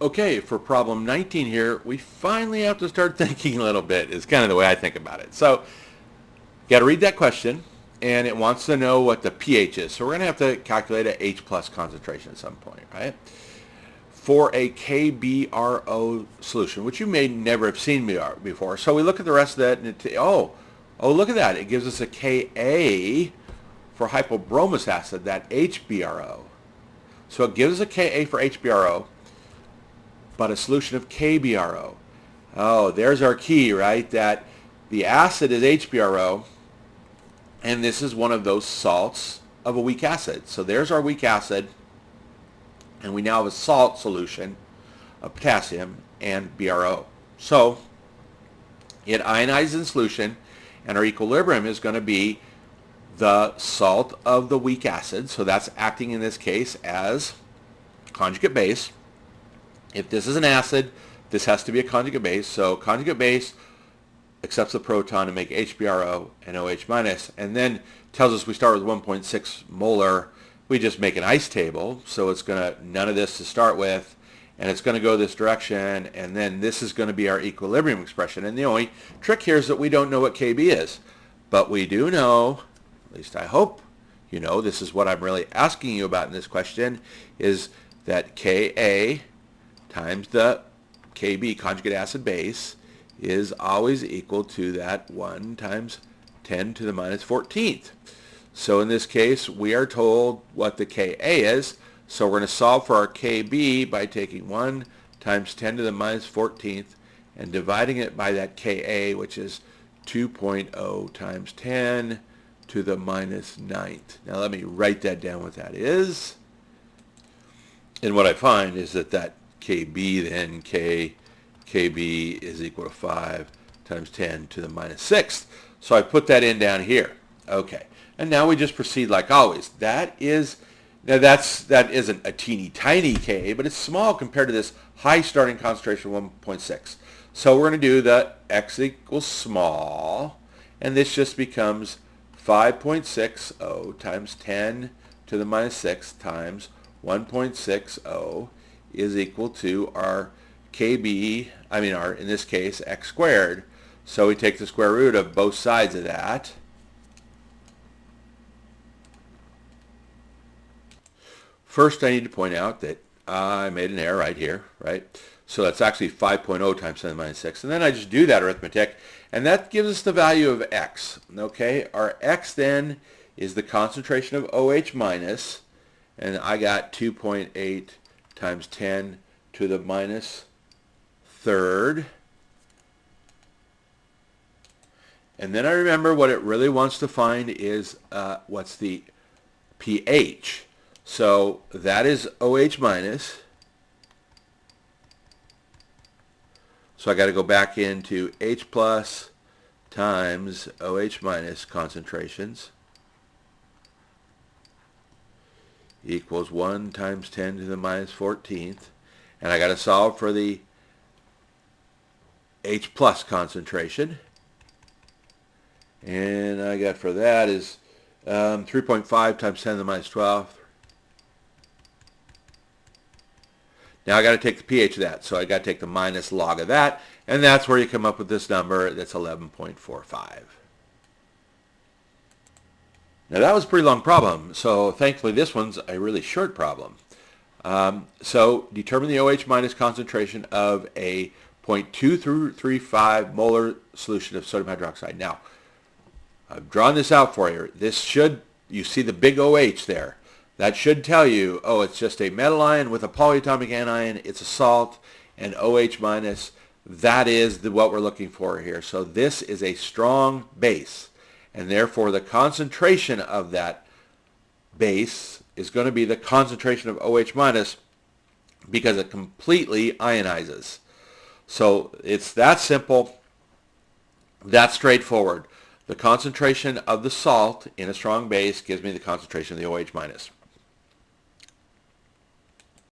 Okay, for problem 19 here, we finally have to start thinking a little bit, is kind of the way I think about it. So, got to read that question, and it wants to know what the pH is. So we're going to have to calculate a H plus concentration at some point, right? For a KBRO solution, which you may never have seen before. So we look at the rest of that, and look at that. It gives us a Ka for hypobromous acid, that HBRO. So it gives us a Ka for HBRO, but a solution of KBRO. Oh, there's our key, right? That the acid is HBRO, and this is one of those salts of a weak acid. So there's our weak acid, and we now have a salt solution of potassium and BRO. So it ionizes in solution, and our equilibrium is going to be the salt of the weak acid. So that's acting in this case as conjugate base. If this is an acid, this has to be a conjugate base. So conjugate base accepts the proton to make HBRO and OH minus, and then tells us we start with 1.6 molar. We just make an ice table, so it's going to, none of this to start with, and it's going to go this direction, and then this is going to be our equilibrium expression. And the only trick here is that we don't know what Kb is, but we do know, at least I hope you know, this is what I'm really asking you about in this question, is that Ka times the Kb, conjugate acid base, is always equal to that 1 times 10 to the minus 14th. So in this case, we are told what the Ka is, so we're going to solve for our Kb by taking 1 times 10 to the minus 14th and dividing it by that Ka, which is 2.0 times 10 to the minus 9th. Now let me write that down what that is. And what I find is that Kb then, Kb is equal to 5 times 10 to the minus 6th. So I put that in down here. Okay. And now we just proceed like always. That isn't a teeny tiny K, but it's small compared to this high starting concentration of 1.6. So we're going to do the x equals small, and this just becomes 5.60 times 10 to the minus 6 times 1.60 is equal to our Kb, in this case, x squared. So we take the square root of both sides of that. First, I need to point out that I made an error right here, right? So that's actually 5.0 times 10 to the minus 6. And then I just do that arithmetic, and that gives us the value of x. Okay, our x then is the concentration of OH minus, and I got 2.8 times 10 to the minus third. And then I remember what it really wants to find is what's the pH. So that is OH minus. So I got to go back into H plus times OH minus concentrations equals 1 times 10 to the minus 14th. And I got to solve for the H plus concentration. And I got for that is 3.5 times 10 to the minus 12. Now I got to take the pH of that, so I got to take the minus log of that, and that's where you come up with this number that's 11.45. Now that was a pretty long problem, so thankfully this one's a really short problem. So determine the OH minus concentration of a 0.235 molar solution of sodium hydroxide. Now, I've drawn this out for you. You see the big OH there. That should tell you, oh, it's just a metal ion with a polyatomic anion. It's a salt, and OH minus. That is what we're looking for here. So this is a strong base, and therefore the concentration of that base is going to be the concentration of OH minus because it completely ionizes. So it's that simple, that straightforward. The concentration of the salt in a strong base gives me the concentration of the OH minus.